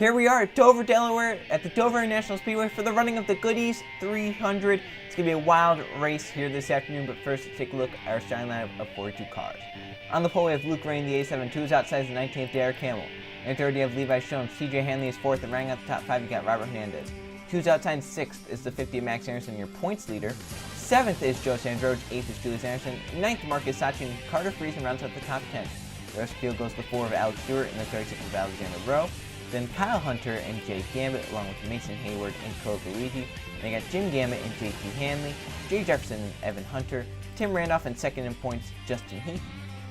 Here we are at Dover, Delaware, at the Dover International Speedway for the running of the Goodies 300. It's going to be a wild race here this afternoon, but first let's take a look at our starting lineup of 42 cars. On the pole we have Luke Rain, the A72, outside the 19th, Derek Hamill. In third you have Levi Schoen, TJ Hanley is fourth, and rounding out the top five you got Robert Hernandez. Who's outside sixth is the 50 of Max Anderson, your points leader. Seventh is Joe Sandroge, eighth is Julius Anderson, ninth Marcus Sachi, and Carter Friesen rounds out the top 10. The rest of the field goes to 4 of Alex Stewart and the 36 of Alexander Rowe. Then Kyle Hunter and Jake Gambit, along with Mason Hayward and Cole Luigi. Then you got Jim Gambit and JT Hanley, Jay Jefferson and Evan Hunter, Tim Randolph, and second in points, Justin Heath.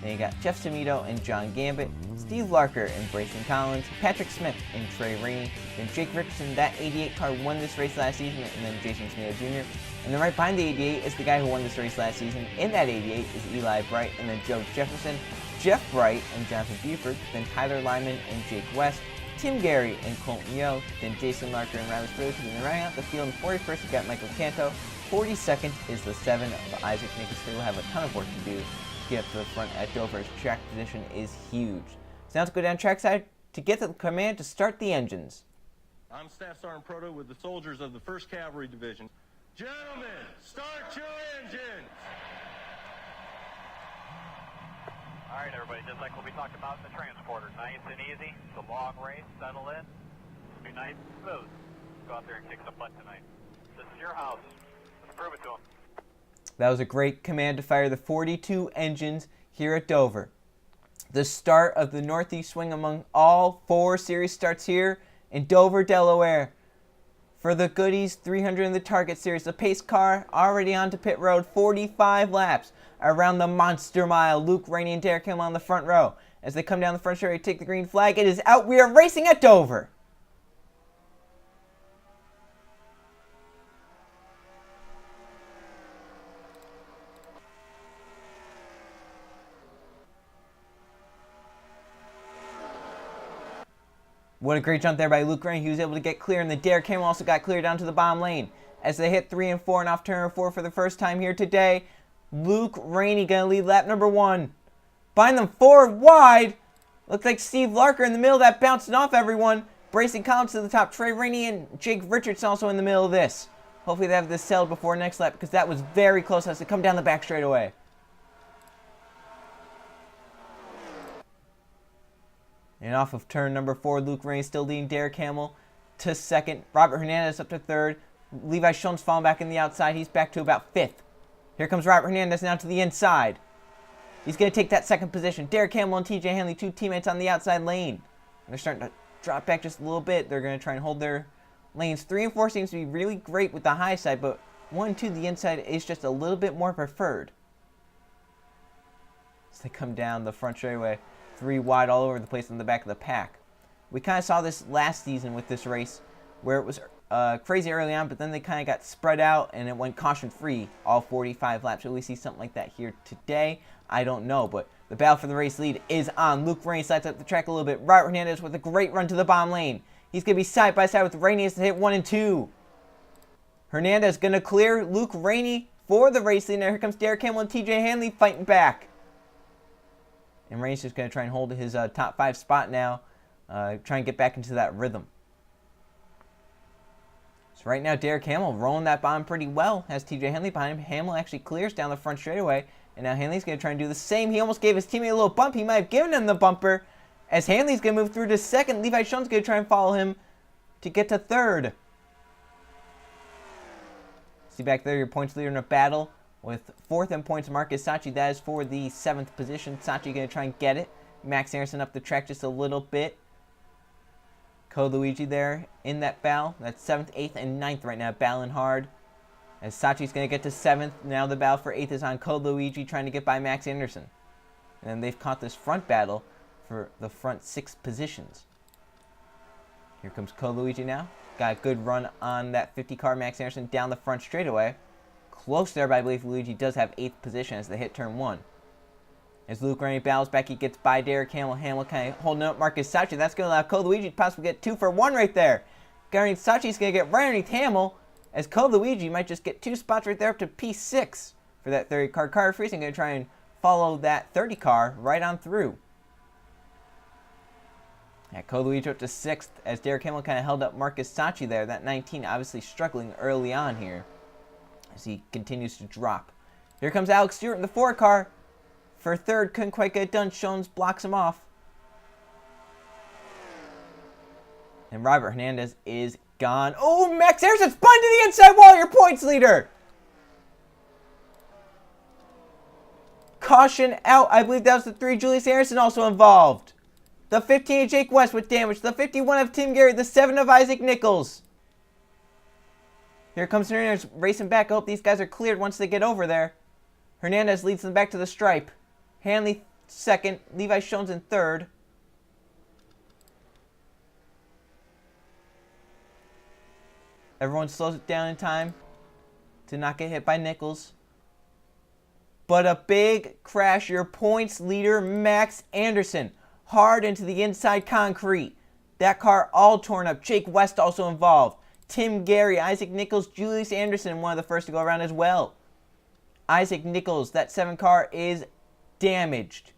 Then you got Jeff Semito and John Gambit, Steve Larker and Brayson Collins, Patrick Smith and Trey Rainey. Then Jake Richardson, that 88 car won this race last season, and then Jason Smito Jr. And then right behind the 88 is the guy who won this race last season. In that 88 is Eli Bright, and then Joe Jefferson, Jeff Bright and Jonathan Buford, then Tyler Lyman and Jake West, Tim Gary and Colton Yo, then Jason Larker and Riley Spruce, and then rounding out the field in 41st, you got Michael Canto. 42nd is the 7 of Isaac Nicholas. They will have a ton of work to do to get up to the front at Dover's track position is huge. So now let's go down trackside to get the command to start the engines. I'm Staff Sergeant Proto with the soldiers of the 1st Cavalry Division. Gentlemen, start your engines! All right, everybody, just like what we talked about in the transporter, nice and easy. It's a long race, settle in, be nice and smooth. Go out there and kick some butt tonight. This is your house. Let's prove it to them. That was a great command to fire the 42 engines here at Dover. The start of the Northeast Swing among all 4 series starts here in Dover, Delaware. For the Goodies 300 in the Target Series, the pace car already onto pit road, 45 laps around the Monster Mile. Luke Rainey and Derek Hamill on the front row. As they come down the front straight, take the green flag. It is out. We are racing at Dover. What a great jump there by Luke Rainey. He was able to get clear, and the Derek Hamill also got clear down to the bottom lane. As they hit 3 and 4 and off turn 4 for the first time here today, Luke Rainey going to lead lap number 1. Behind them 4 wide. Looks like Steve Larker in the middle of that, bouncing off everyone. Bracing Collins to the top. Trey Rainey and Jake Richardson also in the middle of this. Hopefully they have this settled before next lap, because that was very close as they come down the back straightaway. And off of turn number 4, Luke Rainey still leading Derek Hamill to second. Robert Hernandez up to third. Levi Schoen's falling back in the outside. He's back to about 5th. Here comes Robert Hernandez now to the inside. He's going to take that second position. Derek Hamill and TJ Hanley, 2 teammates on the outside lane. And they're starting to drop back just a little bit. They're going to try and hold their lanes. 3 and 4 seems to be really great with the high side, but 1 and 2, the inside is just a little bit more preferred. As they come down the front straightaway, 3 wide all over the place in the back of the pack. We kind of saw this last season with this race, where it was crazy early on, but then they kind of got spread out and it went caution-free all 45 laps. Will we see something like that here today? I don't know, but the battle for the race lead is on. Luke Rainey slides up the track a little bit. Robert Hernandez with a great run to the bottom lane. He's going to be side by side with Rainey as they hit 1 and 2. Hernandez going to clear Luke Rainey for the race lead. Now here comes Derek Hamill and TJ Hanley fighting back. And Rainey's just going to try and hold his top 5 spot now. Try and get back into that rhythm. So right now, Derek Hamill rolling that bomb pretty well. Has TJ Hanley behind him. Hamill actually clears down the front straightaway. And now Hanley's going to try and do the same. He almost gave his teammate a little bump. He might have given him the bumper. As Hanley's going to move through to second. Levi Schoen's going to try and follow him to get to third. See back there, your points leader in a battle with 4th in points, Marcus Sachi. That is for the 7th position. Sachi going to try and get it. Max Anderson up the track just a little bit. Cole Luigi there in that battle. That's 7th, 8th, and 9th right now, battling hard. As Sachi's going to get to 7th. Now the battle for 8th is on Cole Luigi trying to get by Max Anderson. And they've caught this front battle for the front 6 positions. Here comes Cole Luigi now. Got a good run on that 50 car. Max Anderson down the front straightaway. Close there, but I believe Luigi does have 8th position as they hit turn 1. As Luke Rainey battles back, he gets by Derek Hamill. Hamill kind of holding up Marcus Sachi. That's going to allow Cole Luigi to possibly get 2 for 1 right there. Gary Sachi's going to get right underneath Hamill, as Cole Luigi might just get 2 spots right there up to P6 for that 30 car. Carter Friesen going to try and follow that 30 car right on through. Yeah, Luigi up to 6th as Derek Hamill kind of held up Marcus Sacchi there. That 19 obviously struggling early on here as he continues to drop. Here comes Alex Stewart in the 4 car. For 3rd, couldn't quite get it done. Shones blocks him off. And Robert Hernandez is gone. Oh, Max Harrison spun to the inside wall. Your points leader. Caution out. I believe that was the 3. Julius Harrison also involved. The 15 of Jake West with damage. The 51 of Tim Gary. The 7 of Isaac Nichols. Here comes Hernandez racing back. I hope these guys are cleared once they get over there. Hernandez leads them back to the stripe. Hanley 2nd. Levi Shones in 3rd. Everyone slows it down in time to not get hit by Nichols. But a big crash. Your points leader, Max Anderson, hard into the inside concrete. That car all torn up. Jake West also involved. Tim Gary, Isaac Nichols, Julius Anderson, one of the first to go around as well. Isaac Nichols, that 7 car is damaged.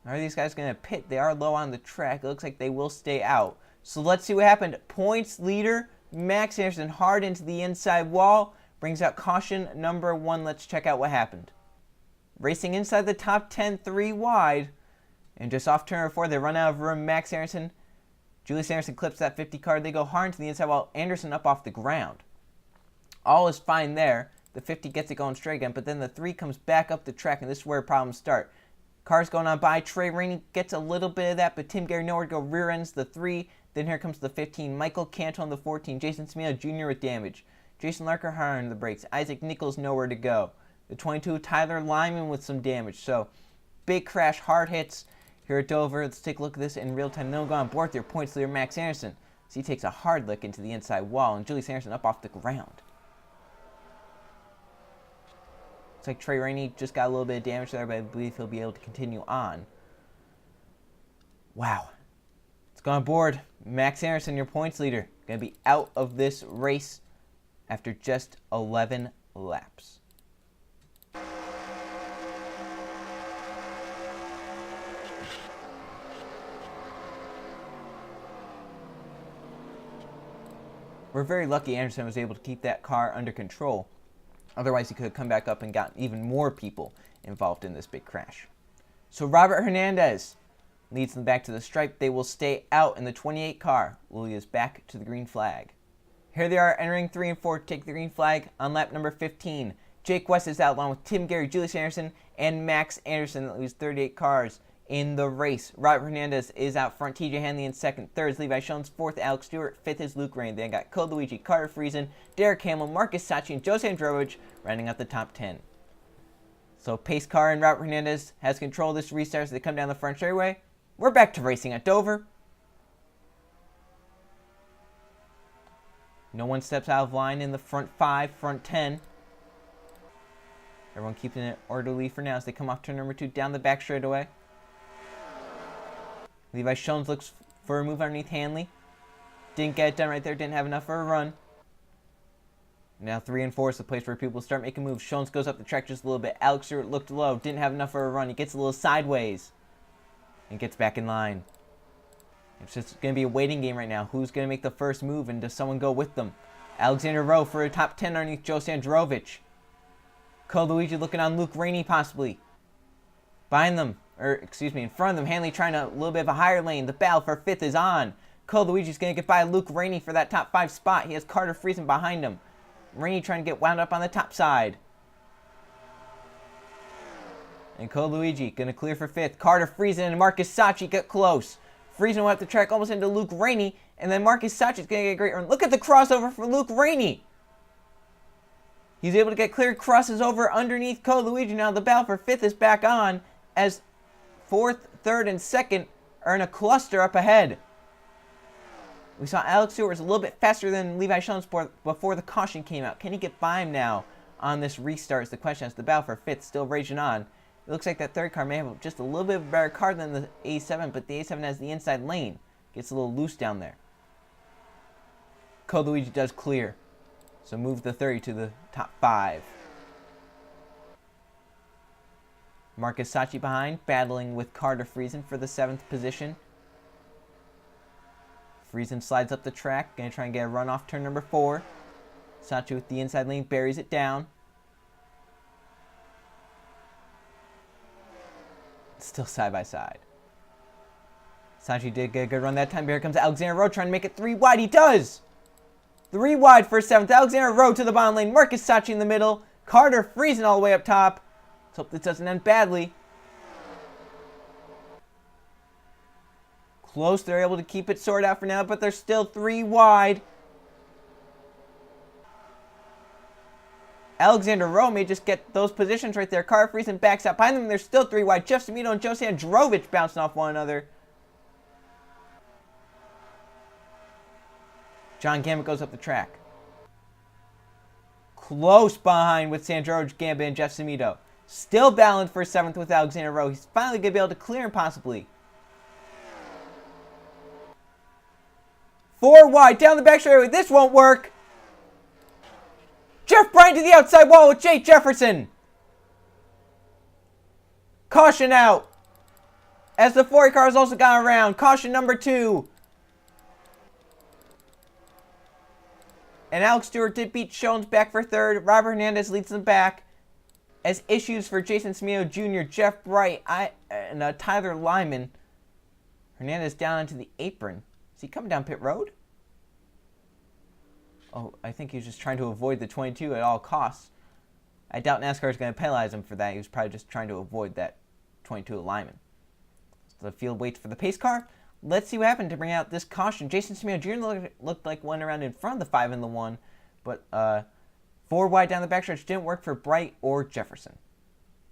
Are these guys going to pit? They are low on the track. It looks like they will stay out. So let's see what happened. Points leader, Max Anderson, hard into the inside wall. Brings out caution number 1. Let's check out what happened. Racing inside the top 10, 3 wide. And just off turn 4, they run out of room. Max Anderson, Julius Anderson clips that 50 car. They go hard into the inside wall. Anderson up off the ground. All is fine there. The 50 gets it going straight again. But then the 3 comes back up the track. And this is where problems start. Cars going on by. Trey Rainey gets a little bit of that. But Tim Gary nowhere to go. Rear ends the 3. Then here comes the 15. Michael Canto on the 14. Jason Smith Jr. with damage. Jason Larker hard on the brakes. Isaac Nichols nowhere to go. The 22, Tyler Lyman with some damage. So, big crash, hard hits here at Dover. Let's take a look at this in real time. They'll go on board their points leader, Max Anderson. So he takes a hard lick into the inside wall, and Julius Anderson up off the ground. Looks like Trey Rainey just got a little bit of damage there, but I believe he'll be able to continue on. Wow. Let's go on board. Max Anderson, your points leader, going to be out of this race after just 11 laps. We're very lucky Anderson was able to keep that car under control. Otherwise, he could have come back up and gotten even more people involved in this big crash. So Robert Hernandez leads them back to the stripe. They will stay out in the 28 car. Willie is back to the green flag. Here they are entering 3 and 4 to take the green flag on lap number 15. Jake West is out along with Tim Gary, Julius Anderson, and Max Anderson. That leaves 38 cars in the race. Robert Hernandez is out front. TJ Hanley in 2nd. 3rd is Levi Shones. 4th, Alex Stewart. 5th is Luke Rain. Then got Cole Luigi, Carter Friesen, Derek Hamill, Marcus Sacchi, and Jose Androvich rounding out the top 10. So pace car and Robert Hernandez has control of this restart as they come down the front straightaway. We're back to racing at Dover. No one steps out of line in the front 5, front 10. Everyone keeping it orderly for now as they come off turn number 2 down the back straightaway. Levi Shones looks for a move underneath Hanley. Didn't get it done right there. Didn't have enough for a run. Now 3 and 4 is the place where people start making moves. Shones goes up the track just a little bit. Alex Stewart looked low. Didn't have enough for a run. He gets a little sideways. And gets back in line. It's just going to be a waiting game right now. Who's going to make the first move and does someone go with them? Alexander Rowe for a top 10 underneath Joe Sandrovich. Cole Luigi looking on Luke Rainey possibly. Behind them, in front of them, Hanley trying a little bit of a higher lane. The battle for 5th is on. Cole Luigi's going to get by Luke Rainey for that top 5 spot. He has Carter Friesen behind him. Rainey trying to get wound up on the top side. And Cole Luigi going to clear for 5th. Carter Friesen and Marcus Sacchi get close. Friesen went up the track almost into Luke Rainey. And then Marcus Sacchi is going to get a great run. Look at the crossover for Luke Rainey. He's able to get clear, crosses over underneath Cole Luigi. Now the battle for 5th is back on as 4th, 3rd, and 2nd are in a cluster up ahead. We saw Alex Stewart was a little bit faster than Levi Shones before the caution came out. Can he get by him now on this restart is the question as the battle for 5th still raging on. It looks like that 3rd car may have just a little bit of a better car than the A7, but the A7 has the inside lane. Gets a little loose down there. Cole Luigi does clear. So move the 30 to the top 5. Marcus Sacchi behind, battling with Carter Friesen for the 7th position. Friesen slides up the track, gonna try and get a run off turn number 4. Sachi with the inside lane buries it down. Still side by side. Sachi did get a good run that time. Here comes Alexander Rowe trying to make it 3 wide. He does! 3 wide for 7th. Alexander Rowe to the bottom lane. Marcus Sachi in the middle. Carter Friesen all the way up top. Let's hope this doesn't end badly. Close. They're able to keep it sorted out for now, but they're still 3 wide. Alexander Rowe may just get those positions right there. Carter Friesen backs out behind them. They're still 3 wide. Jeff Semito and Jose Androvich bouncing off one another. John Gambit goes up the track. Close behind with Sandro Gambit and Jeff Semito. Still balanced for 7th with Alexander Rowe. He's finally going to be able to clear him possibly. 4 wide down the back straightaway. This won't work. Jeff Bryant to the outside wall with Jake Jefferson. Caution out. As the 40 car has also gone around. Caution number 2. And Alex Stewart did beat Jones back for 3rd. Robert Hernandez leads them back. As issues for Jason Smeo Jr., Jeff Bright, and Tyler Lyman. Hernandez down onto the apron. Is he coming down pit road? Oh, I think he's just trying to avoid the 22 at all costs. I doubt NASCAR is going to penalize him for that. He was probably just trying to avoid that 22 alignment. So the field waits for the pace car. Let's see what happened to bring out this caution. Jason Smeo Jr. looked like one around in front of the 5 and the 1, but 4 wide down the backstretch didn't work for Bright or Jefferson.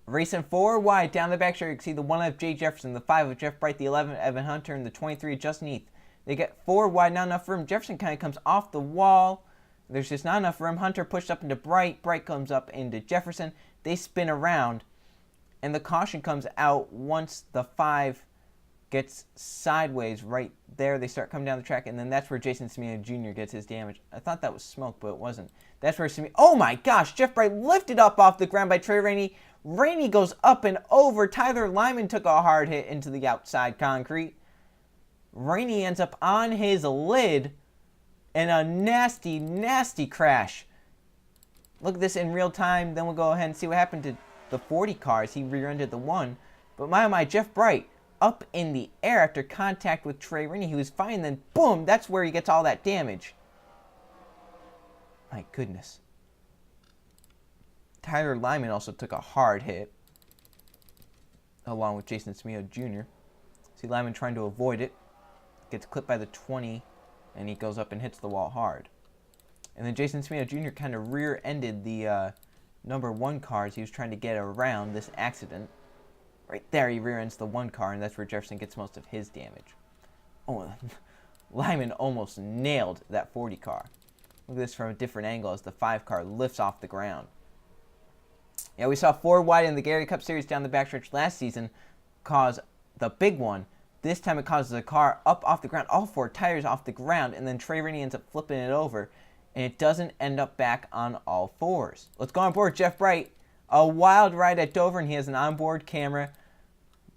Racing 4 wide down the backstretch, you can see the 1 of Jay Jefferson, the 5 of Jeff Bright, the 11 of Evan Hunter, and the 23 of Justin Heath. They get 4 wide, not enough room. Jefferson kind of comes off the wall. There's just not enough room. Hunter pushed up into Bright. Bright comes up into Jefferson. They spin around, and the caution comes out once the 5 gets sideways right there. They start coming down the track, and then that's where Jason Smeo Jr. gets his damage. I thought that was smoke, but it wasn't. That's where Smeo... Oh my gosh! Jeff Bright lifted up off the ground by Trey Rainey. Rainey goes up and over. Tyler Lyman took a hard hit into the outside concrete. Rainey ends up on his lid, and a nasty, nasty crash. Look at this in real time. Then we'll go ahead and see what happened to the 40 cars. He rear-ended the 1. But my, oh my, Jeff Bright up in the air after contact with Trey Rainey. He was fine, then boom, that's where he gets all that damage. My goodness. Tyler Lyman also took a hard hit, along with Jason Smeo Jr. See Lyman trying to avoid it. Gets clipped by the 20, and he goes up and hits the wall hard. And then Jason Smeo Jr. kind of rear-ended the number 1 car as he was trying to get around this accident. Right there, he rear-ends the 1 car, and that's where Jefferson gets most of his damage. Oh, Lyman almost nailed that 40 car. Look at this from a different angle as the 5 car lifts off the ground. Yeah, we saw 4 wide in the Gary Cup Series down the backstretch last season cause the big one. This time it causes the car up off the ground, all 4 tires off the ground, and then Trey Rainey ends up flipping it over, and it doesn't end up back on all 4s. Let's go on board Jeff Bright. A wild ride at Dover, and he has an onboard camera.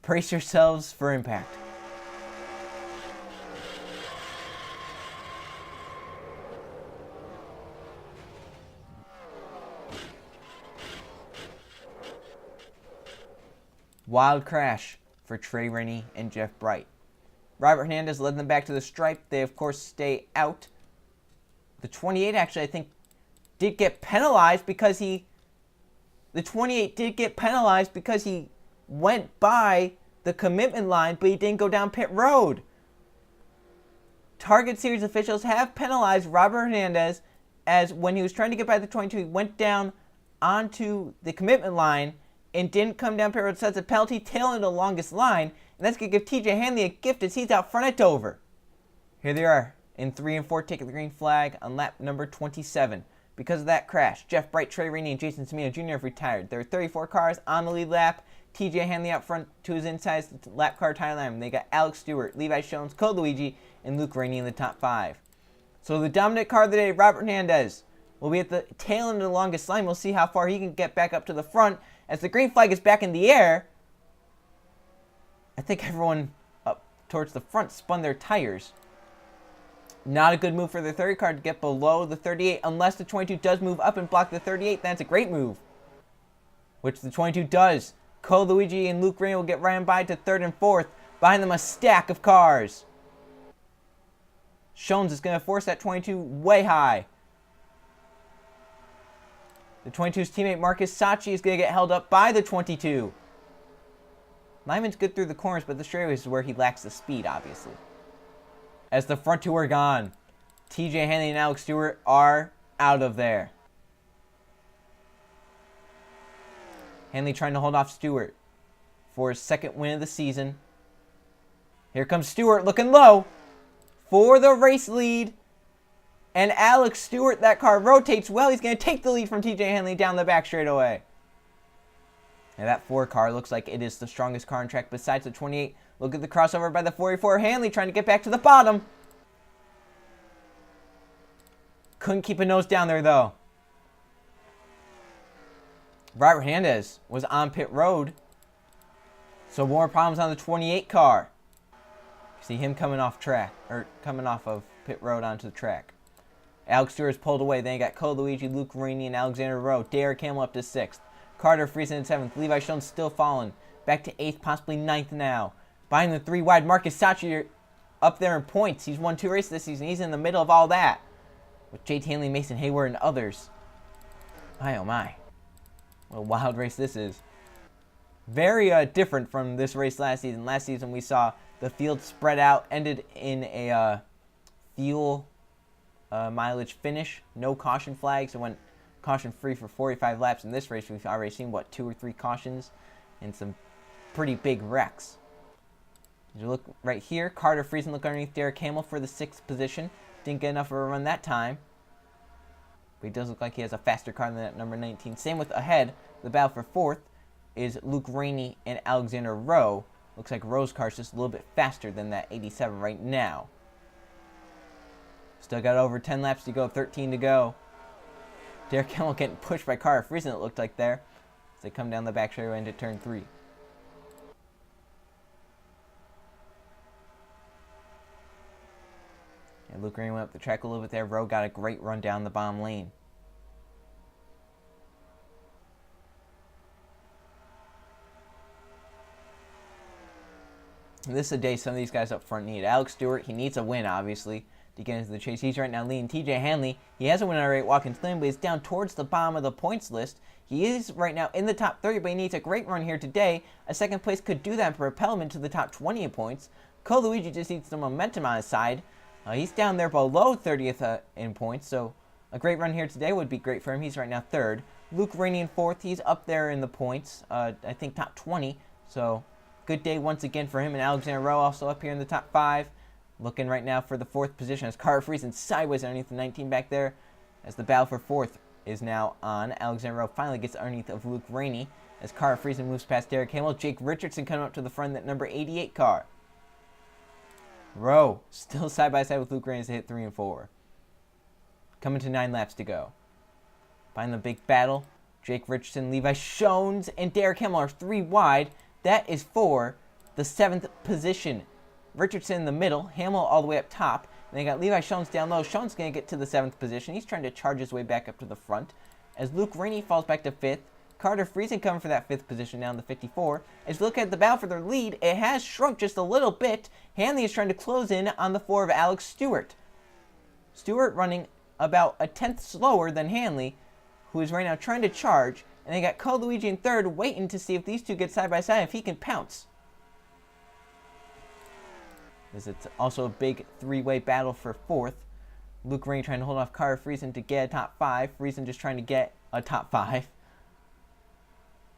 Brace yourselves for impact. Wild crash for Trey Rainey and Jeff Bright. Robert Hernandez led them back to the stripe. They, of course, stay out. The 28, actually, I think, did get penalized because he... The 28 did get penalized because he went by the commitment line, but he didn't go down pit road. Target Series officials have penalized Robert Hernandez as when he was trying to get by the 22, he went down onto the commitment line and didn't come down pit road. So that's a penalty, tailing the longest line, and that's going to give TJ Hanley a gift as he's out front at Dover. Here they are in 3 and 4, taking the green flag on lap number 27. Because of that crash, Jeff Bright, Trey Rainey, and Jason Semino Jr. have retired. There are 34 cars on the lead lap. TJ Hanley out front to his inside lap car Tyler Lyman. They got Alex Stewart, Levi Jones, Code Luigi, and Luke Rainey in the top 5. So the dominant car of the day, Robert Hernandez, will be at the tail end of the longest line. We'll see how far he can get back up to the front. As the green flag is back in the air, I think everyone up towards the front spun their tires. Not a good move for the 30 car to get below the 38 unless the 22 does move up and block the 38. That's a great move, which the 22 does. Cole Luigi and Luke Rainey will get ran by to third and fourth. Behind them, a stack of cars. Shones is going to force that 22 way high. The 22's teammate Marcus Sachi is going to get held up by the 22. Lyman's good through the corners, but the straightaways is where he lacks the speed, obviously. As the front two are gone, TJ Hanley and Alex Stewart are out of there. Hanley trying to hold off Stewart for his second win of the season. Here comes Stewart looking low for the race lead. And Alex Stewart, that car rotates well. He's going to take the lead from TJ Hanley down the back straightaway. And that 4 car looks like it is the strongest car on track besides the 28. Look at the crossover by the 44. Hanley trying to get back to the bottom. Couldn't keep a nose down there, though. Robert Hernandez was on pit road. So more problems on the 28 car. See him coming off track, or coming off of pit road onto the track. Alex Stewart is pulled away. Then you got Cole Luigi, Luke Rainey, and Alexander Rowe. Derek Hamill up to 6th. Carter Friesen in 7th. Levi Schoen still falling. Back to 8th, possibly 9th now. Behind the 3 wide, Marcus Sachi up there in points. He's won 2 races this season. He's in the middle of all that. With Jake Hanley, Mason Hayward, and others. My oh my. What a wild race this is. Very different from this race last season. Last season we saw the field spread out, ended in a fuel mileage finish. No caution flags. It went caution free for 45 laps. In this race we've already seen, what, 2 or 3 cautions and some pretty big wrecks. As you look right here, Carter Friesen look underneath Derek Hamill for the 6th position. Didn't get enough of a run that time. But he does look like he has a faster car than that number 19. Same with ahead. The battle for 4th is Luke Rainey and Alexander Rowe. Looks like Rowe's car is just a little bit faster than that 87 right now. Still got over 10 laps to go, 13 to go. Derek Hamill getting pushed by Carter Friesen, it looked like there, as they come down the back straightaway into turn 3. And Luke Rainey went up the track a little bit there. Rowe got a great run down the bottom lane. And this is a day some of these guys up front need. Alex Stewart, he needs a win, obviously, to get into the chase. He's right now leading. TJ Hanley, he has a win already at Watkins Glen, but he's down towards the bottom of the points list. He is right now in the top 30, but he needs a great run here today. A second place could do that and propel him into the top 20 in points. Cole Luigi just needs some momentum on his side. He's down there below 30th in points, so a great run here today would be great for him. He's right now 3rd. Luke Rainey in 4th. He's up there in the points, I think top 20, so good day once again for him. And Alexander Rowe also up here in the top 5. Looking right now for the 4th position as Carter Friesen sideways underneath the 19 back there. As the battle for 4th is now on. Alexander Rowe finally gets underneath of Luke Rainey as Carter Friesen moves past Derek Hamill. Jake Richardson coming up to the front of that number 88 car. Rowe still side by side with Luke Rainey to hit 3 and 4. Coming to 9 laps to go. Behind the big battle, Jake Richardson, Levi Schoens, and Derek Hamill are 3 wide. That is for the 7th position. Richardson in the middle, Hamill all the way up top. And they got Levi Schoens down low. Schoens going to get to the 7th position. He's trying to charge his way back up to the front. As Luke Rainey falls back to 5th. Carter Friesen coming for that 5th position down the 54. As we look at the battle for their lead, it has shrunk just a little bit. Hanley is trying to close in on the 4 of Alex Stewart. Stewart running about a 10th slower than Hanley, who is right now trying to charge. And they got Cole Luigi in 3rd, waiting to see if these two get side by side, if he can pounce. As it's also a big 3-way battle for 4th. Luke Rainey trying to hold off Carter Friesen to get a top 5. Friesen just trying to get a top 5.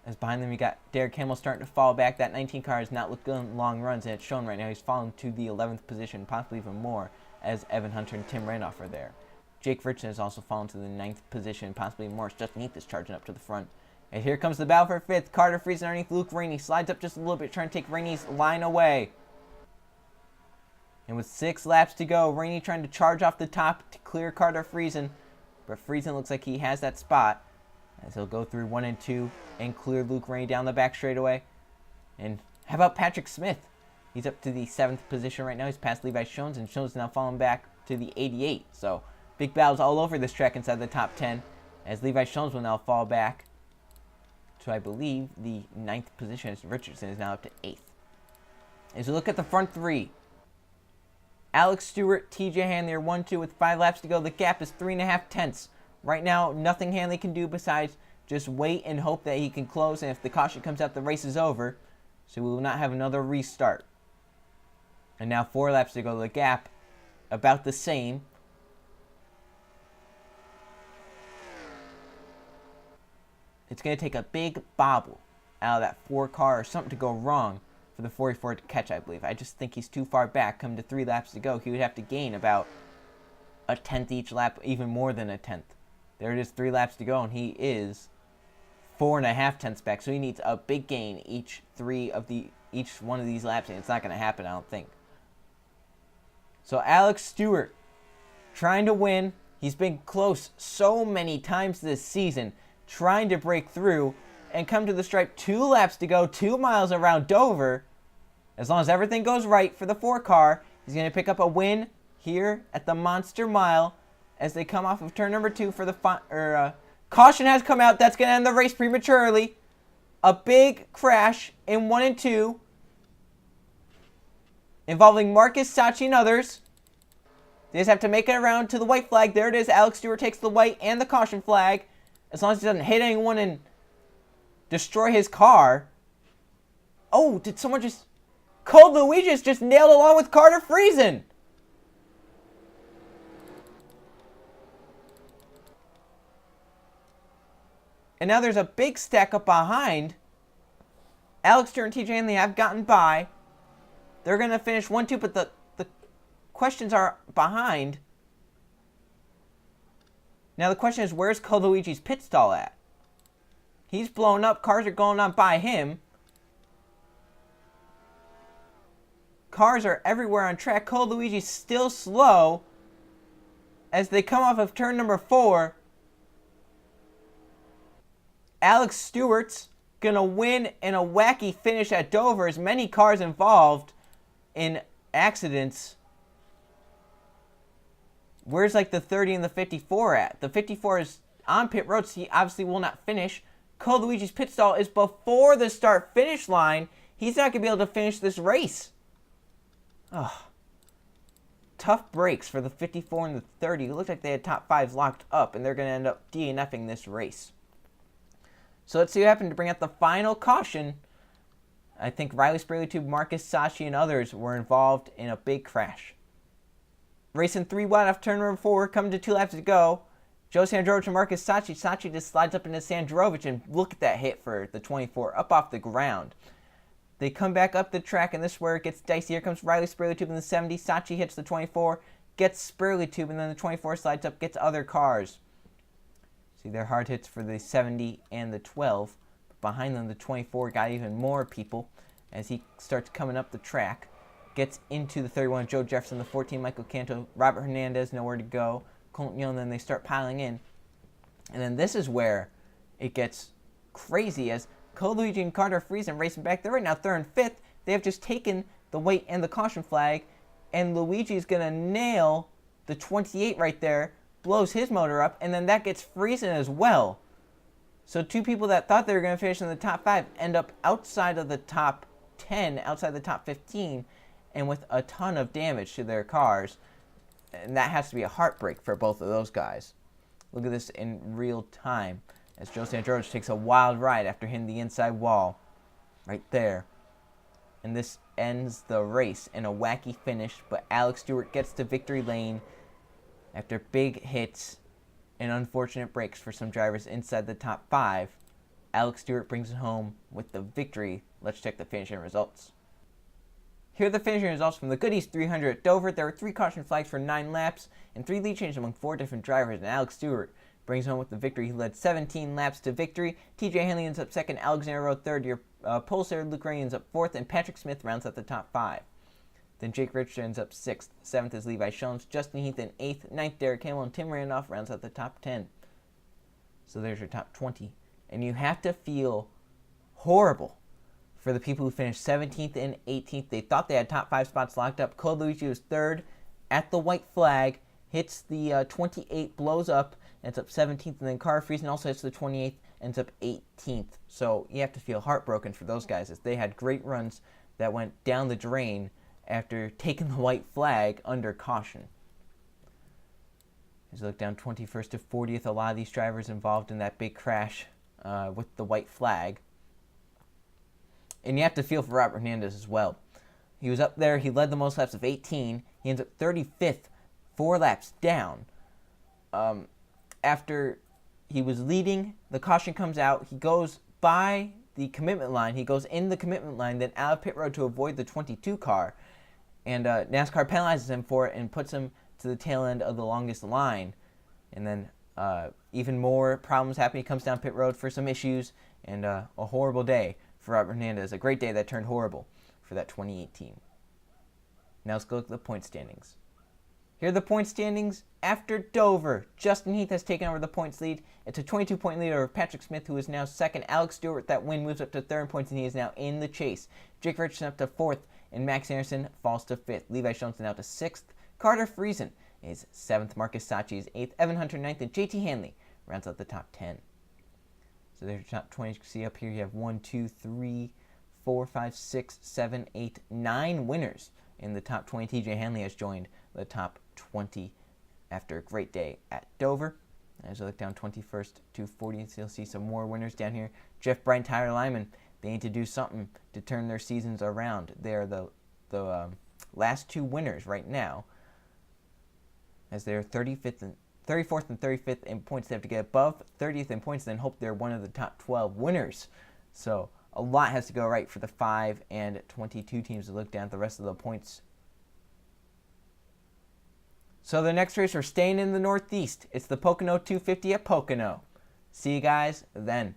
As behind them, you got Derek Hamill starting to fall back. That 19 car has not looked good in long runs, and it's shown right now. He's fallen to the 11th position, possibly even more, as Evan Hunter and Tim Randolph are there. Jake Richardson has also fallen to the 9th position, possibly more. Just Neath is charging up to the front. And here comes the battle for 5th. Carter Friesen underneath Luke Rainey. Slides up just a little bit, trying to take Rainey's line away. And with 6 laps to go, Rainey trying to charge off the top to clear Carter Friesen. But Friesen looks like he has that spot, as he'll go through 1 and 2 and clear Luke Rainey down the back straightaway. And how about Patrick Smith? He's up to the 7th position right now. He's past Levi Schoens, and Schoens now falling back to the 88. So big battles all over this track inside the top 10, as Levi Jones will now fall back to, I believe, the 9th position, as Richardson is now up to 8th. As we look at the front three, Alex Stewart, TJ Hanley are 1-2 with 5 laps to go. The gap is 3.5 tenths. Right now, nothing Hanley can do besides just wait and hope that he can close, and if the caution comes out, the race is over. So we will not have another restart. And now 4 laps to go. The gap about the same. It's going to take a big bobble out of that 4 car or something to go wrong for the 44 to catch, I believe. I just think he's too far back. Come to 3 laps to go, he would have to gain about a tenth each lap, even more than a tenth. There it is, 3 laps to go, and he is 4.5 tenths back. So he needs a big gain each one of these laps, and it's not going to happen, I don't think. So Alex Stewart trying to win. He's been close so many times this season, trying to break through and come to the stripe. 2 laps to go, 2 miles around Dover. As long as everything goes right for the 4 car, he's going to pick up a win here at the Monster Mile as they come off of turn number 2 for the caution has come out. That's going to end the race prematurely. A big crash in 1 and 2 involving Marcus, Sachi, and others. They just have to make it around to the white flag. There it is. Alex Stewart takes the white and the caution flag. As long as he doesn't hit anyone and destroy his car. Oh, did someone just... Cold Luigi's just nailed along with Carter Friesen. And now there's a big stack up behind. Alex Stewart and TJ Hanley have gotten by. They're going to finish 1-2, but the questions are behind. Now the question is, where's Cold Luigi's pit stall at? He's blown up. Cars are going on by him. Cars are everywhere on track. Cold Luigi's still slow as they come off of turn number 4. Alex Stewart's going to win in a wacky finish at Dover. As many cars involved in accidents. Where's like the 30 and the 54 at? The 54 is on pit road, so he obviously will not finish. Cold Luigi's pit stall is before the start-finish line. He's not going to be able to finish this race. Oh. Tough breaks for the 54 and the 30. It looked like they had top 5s locked up, and they're going to end up DNFing this race. So let's see what happened to bring out the final caution. I think Riley Sprayly, Marcus, Sachi, and others were involved in a big crash. Racing 3 wide off turn number 4, coming to 2 laps to go. Joe Sandrovich and Marcus Sachi. Sachi just slides up into Sandrovich, and look at that hit for the 24, up off the ground. They come back up the track, and this is where it gets dicey. Here comes Riley Sprayly in the 70. Sachi hits the 24, gets Sprayly, and then the 24 slides up, gets other cars. See, they're hard hits for the 70 and the 12. Behind them, the 24 got even more people as he starts coming up the track. Gets into the 31, Joe Jefferson, the 14, Michael Canto, Robert Hernandez, nowhere to go. Colton Young, then they start piling in. And then this is where it gets crazy as Cold Luigi and Carter Friesen racing back. They're right now 3rd and 5th. They have just taken the weight and the caution flag, and Luigi's going to nail the 28 right there, blows his motor up, and then that gets Friesen as well. So 2 people that thought they were going to finish in the top 5 end up outside of the top 10, outside the top 15, and with a ton of damage to their cars. And that has to be a heartbreak for both of those guys. Look at this in real time as Joe Sandrovich takes a wild ride after hitting the inside wall right there. And this ends the race in a wacky finish, but Alex Stewart gets to victory lane after big hits and unfortunate breaks for some drivers inside the top 5. Alex Stewart brings it home with the victory. Let's check the finishing results. Here are the finishing results from the Goodies 300 at Dover. There were 3 caution flags for 9 laps and 3 lead changes among 4 different drivers, and Alex Stewart brings home with the victory. He led 17 laps to victory. TJ Hanley ends up 2nd, Alexander Rowe 3rd, your Pulsar Luke Ray ends up 4th, and Patrick Smith rounds out the top 5. Then Jake Richardson ends up 6th, 7th is Levi Jones, Justin Heath in 8th, 9th Derek Campbell, and Tim Randolph rounds out the top 10. So there's your top 20. And you have to feel horrible for the people who finished 17th and 18th. They thought they had top 5 spots locked up. Cold Luigi was 3rd, at the white flag, hits the 28, blows up, ends up 17th, and then Car Friesen also hits the 28th, ends up 18th. So you have to feel heartbroken for those guys, as they had great runs that went down the drain after taking the white flag under caution. As you look down 21st to 40th, a lot of these drivers involved in that big crash with the white flag. And you have to feel for Robert Hernandez as well. He was up there, he led the most laps of 18. He ends up 35th, 4 laps down. After he was leading, the caution comes out. He goes by the commitment line. He goes in the commitment line, then out of pit road to avoid the 22 car. And NASCAR penalizes him for it and puts him to the tail end of the longest line. And then even more problems happen. He comes down pit road for some issues, and a horrible day for Robert Hernandez. A great day that turned horrible for that 2018. Now let's go look at the point standings. Here are the point standings after Dover. Justin Heath has taken over the points lead. It's a 22-point lead over Patrick Smith, who is now second. Alex Stewart, with that win, moves up to third in points, and he is now in the chase. Jake Richardson up to fourth, and Max Anderson falls to fifth. Levi Johnson now to sixth. Carter Friesen is seventh. Marcus Sachi is eighth. Evan Hunter ninth, and JT Hanley rounds out the top 10. So there's your top 20. You can see up here you have 1, 2, 3, 4, 5, 6, 7, 8, 9 winners in the top 20. TJ Hanley has joined the top 20 after a great day at Dover. As I look down 21st to 40th, you'll see some more winners down here. Jeff Bryant, Tyler Lyman, they need to do something to turn their seasons around. They're the last 2 winners right now, as they're 34th and 35th in points. They have to get above 30th in points, then hope they're one of the top 12 winners. So a lot has to go right for the 5 and 22 teams to look down at the rest of the points. So the next race, we're staying in the Northeast. It's the Pocono 250 at Pocono. See you guys then.